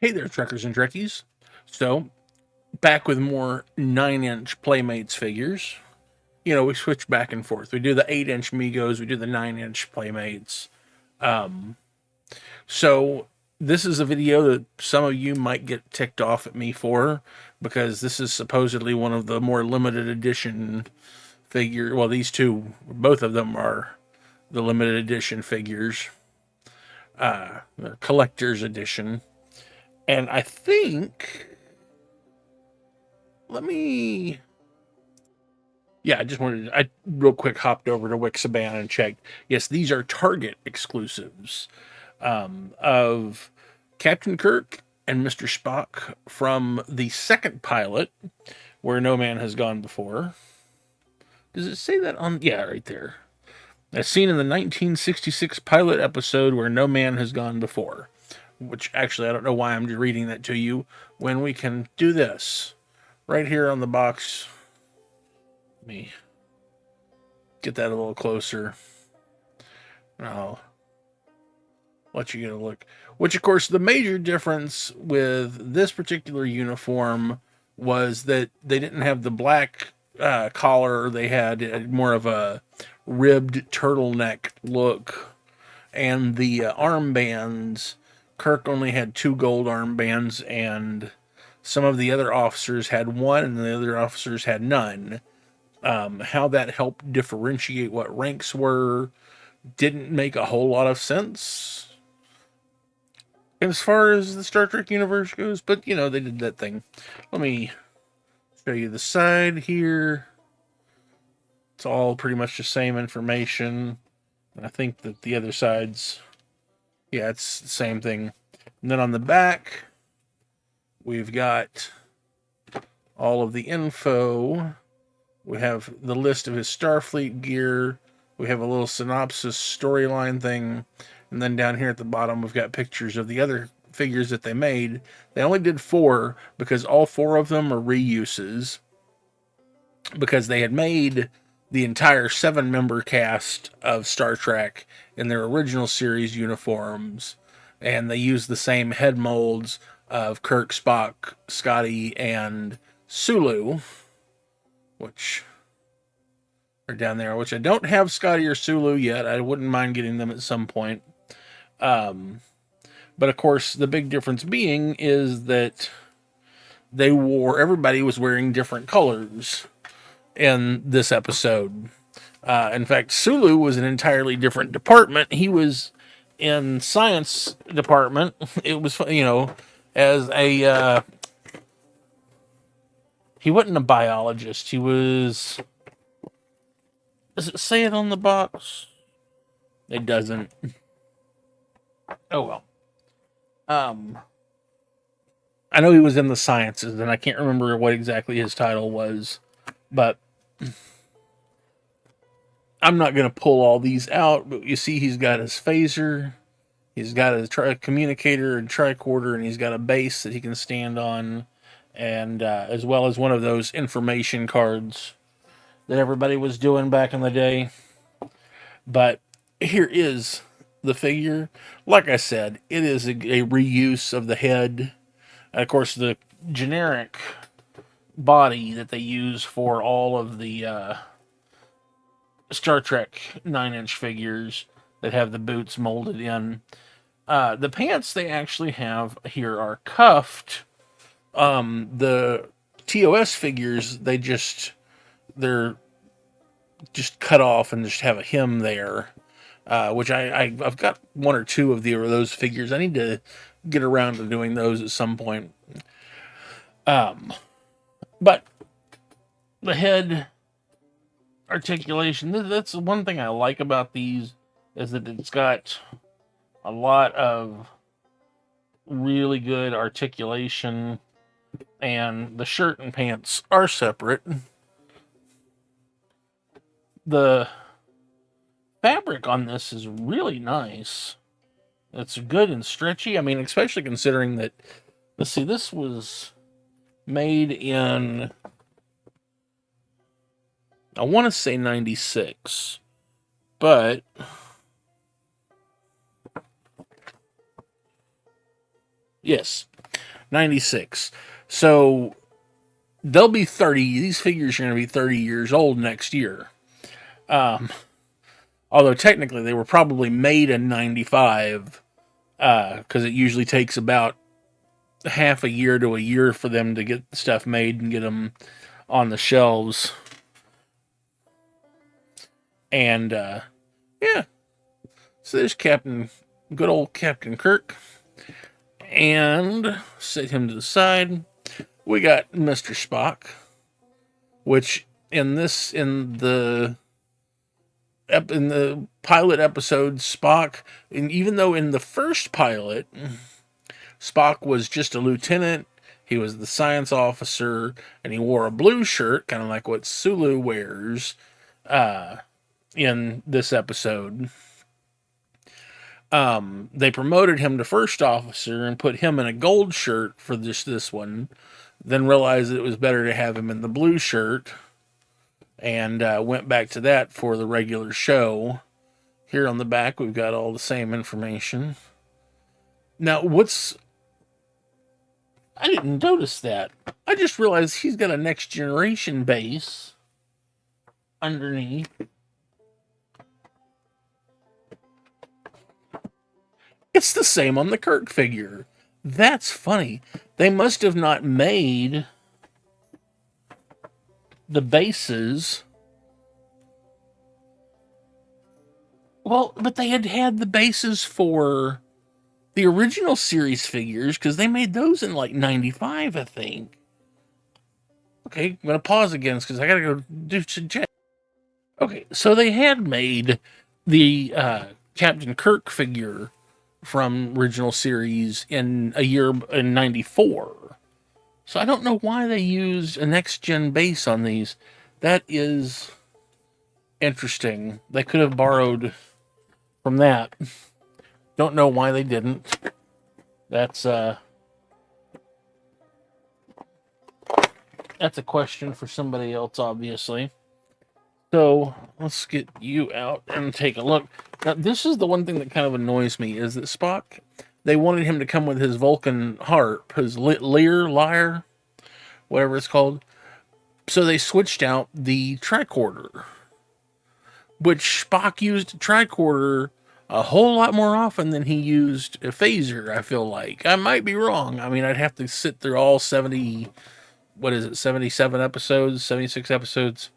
Hey there, Trekkers and Trekkies. So, back with more 9-inch Playmates figures. You know, we switch back and forth. We do the 8-inch Migos, we do the 9-inch Playmates. So, this is a video that some of you might get ticked off at me for, because this is supposedly one of the more limited edition figure. Well, these two, both of them are the limited edition figures, the collector's edition. And I think, let me yeah, I just wanted I real quick hopped over to Wixaban and checked. Yes, these are Target exclusives of Captain Kirk and Mr. Spock from the second pilot, Where No Man Has Gone Before. Does it say that on? Yeah, right there. As seen in the 1966 pilot episode Where No Man Has Gone Before. Which actually, I don't know why I'm just reading that to you when we can do this right here on the box. Let me get that a little closer. I'll let you get a look. Which, of course, the major difference with this particular uniform was that they didn't have the black collar. They had more of a ribbed turtleneck look. And the armbands, Kirk only had 2 gold armbands, and some of the other officers had 1, and the other officers had none. How that helped differentiate what ranks were didn't make a whole lot of sense as far as the Star Trek universe goes, but you know, they did that thing. Let me show you the side here. It's all pretty much the same information. And I think that the other side's, yeah, it's the same thing. And then on the back, we've got all of the info. We have the list of his Starfleet gear. We have a little synopsis storyline thing. And then down here at the bottom, we've got pictures of the other figures that they made. They only did 4 because all 4 of them are reuses. Because they had made the entire 7-member cast of Star Trek in their original series uniforms. And they used the same head molds of Kirk, Spock, Scotty, and Sulu, which are down there, which I don't have Scotty or Sulu yet. I wouldn't mind getting them at some point. But of course, the big difference being is that everybody was wearing different colors in this episode. In fact, Sulu was an entirely different department. He was in science department. It was, as a, he wasn't a biologist. He was, does it say it on the box? It doesn't. Oh well. I know he was in the sciences, and I can't remember what exactly his title was, but I'm not going to pull all these out. But you see, he's got his phaser, he's got a communicator and tricorder, and he's got a base that he can stand on, and as well as one of those information cards that everybody was doing back in the day. But here is the figure. Like I said, it is a reuse of the head. And of course, the generic body that they use for all of the Star Trek 9-inch figures that have the boots molded in. The pants they actually have here are cuffed. The TOS figures, they're just cut off and just have a hem there. Which I've got 1 or 2 of those figures. I need to get around to doing those at some point. But the head articulation, that's the one thing I like about these, is that it's got a lot of really good articulation, and the shirt and pants are separate. The fabric on this is really nice. It's good and stretchy. I mean, especially considering that, let's see, this was made in, I want to say 96, but yes, 96. So they'll be 30. These figures are going to be 30 years old next year. Although technically they were probably made in 95, because it usually takes about half a year to a year for them to get stuff made and get them on the shelves. And yeah, so there's good old Captain Kirk. And set him to the side. We got Mr. Spock, which in the pilot episode, Spock, and even though in the first pilot, Spock was just a lieutenant, he was the science officer, and he wore a blue shirt, kind of like what Sulu wears in this episode. They promoted him to first officer and put him in a gold shirt for this one, then realized that it was better to have him in the blue shirt, and went back to that for the regular show. Here on the back, we've got all the same information. Now, I didn't notice that. I just realized he's got a Next Generation base underneath. It's the same on the Kirk figure. That's funny. They must have not made the bases. Well, but they had the bases for the original series figures, because they made those in like 95, I think. Okay, I'm going to pause again because I got to go do some check. Okay, so they had made the Captain Kirk figure from original series in 94. So I don't know why they used a next gen base on these. That is interesting. They could have borrowed from that. Don't know why they didn't. That's a question for somebody else, obviously. So let's get you out and take a look. Now, this is the one thing that kind of annoys me, is that Spock, they wanted him to come with his Vulcan harp, his lyre, whatever it's called. So they switched out the tricorder, which Spock used a tricorder a whole lot more often than he used a phaser, I feel like. I might be wrong. I mean, I'd have to sit through all 77 episodes, 76 episodes,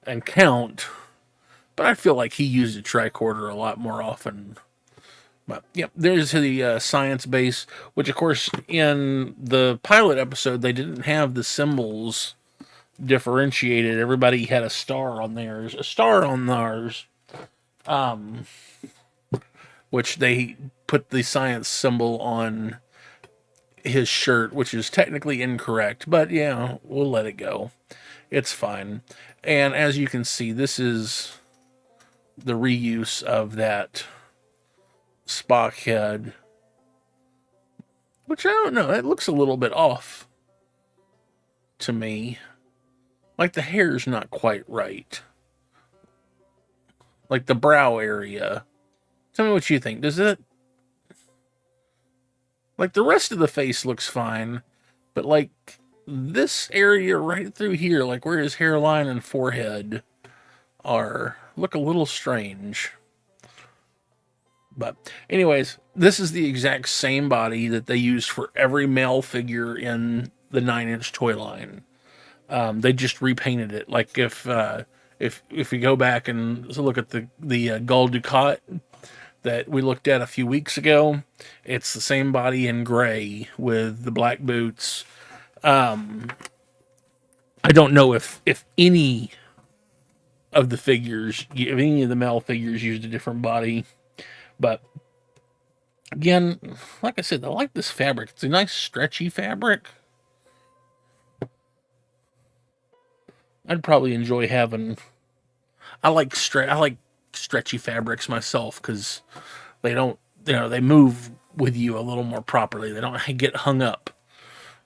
and count, but I feel like he used a tricorder a lot more often. But yep, there's the science base, which of course in the pilot episode they didn't have the symbols differentiated. Everybody had a star on theirs, which they put the science symbol on his shirt, which is technically incorrect, but yeah, we'll let it go. It's fine. And as you can see, this is the reuse of that Spock head, which I don't know, it looks a little bit off to me. Like the hair's not quite right. Like the brow area. Tell me what you think. Does it... Like the rest of the face looks fine, but like this area right through here, like where his hairline and forehead look a little strange. But anyways, this is the exact same body that they used for every male figure in the 9-inch toy line. They just repainted it. Like if we go back and look at the Gul Dukat that we looked at a few weeks ago, it's the same body in gray with the black boots. I don't know if any of the figures, if any of the male figures used a different body, but again, like I said, I like this fabric. It's a nice stretchy fabric. I'd probably enjoy having. I like stretchy fabrics myself because they don't, they move with you a little more properly. They don't get hung up.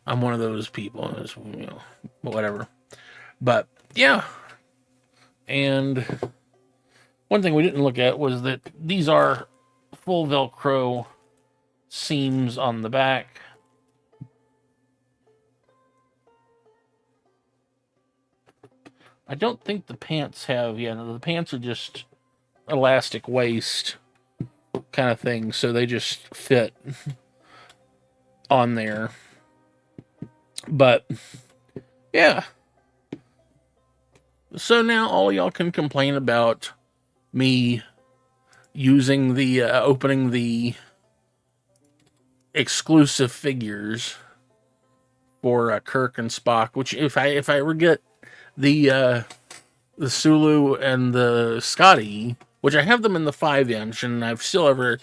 I'm one of those people, whatever. But yeah, and one thing we didn't look at was that these are full Velcro seams on the back. I don't think the pants have, yeah, no, the pants are just elastic waist kind of thing, so they just fit on there. But yeah, so now all y'all can complain about me using the opening the exclusive figures for Kirk and Spock. Which if I ever get the Sulu and the Scotty, which I have them in the 5-inch, and I've still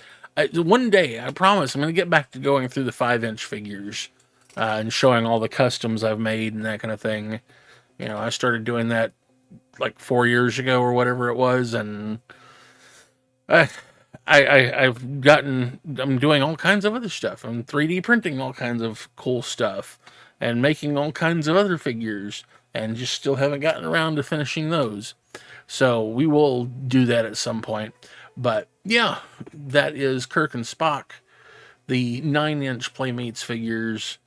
one day, I promise, I'm going to get back to going through the 5-inch figures and showing all the customs I've made and that kind of thing. You know, I started doing that like 4 years ago or whatever it was, and I'm doing all kinds of other stuff. I'm 3D printing all kinds of cool stuff and making all kinds of other figures, and just still haven't gotten around to finishing those. So we will do that at some point. But yeah, that is Kirk and Spock, the 9-inch Playmates figures,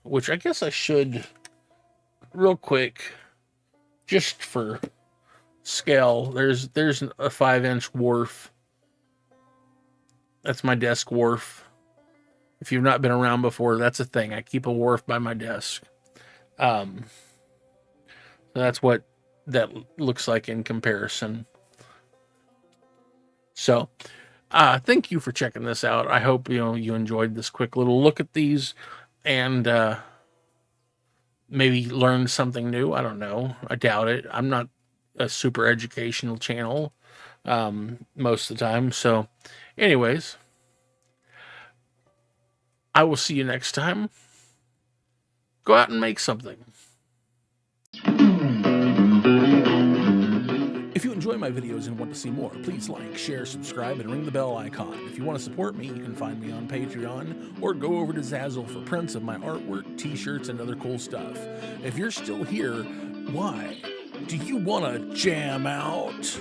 which I guess I should, real quick, just for scale, there's a 5-inch Worf. That's my desk Worf. If you've not been around before, that's a thing. I keep a Worf by my desk. So that's what that looks like in comparison. So, thank you for checking this out. I hope you enjoyed this quick little look at these, and maybe learned something new. I don't know. I doubt it. I'm not a super educational channel most of the time. So, anyways, I will see you next time. Go out and make something. If you enjoy my videos and want to see more, please like, share, subscribe, and ring the bell icon. If you want to support me, you can find me on Patreon, or go over to Zazzle for prints of my artwork, t-shirts, and other cool stuff. If you're still here, why? Do you want to jam out?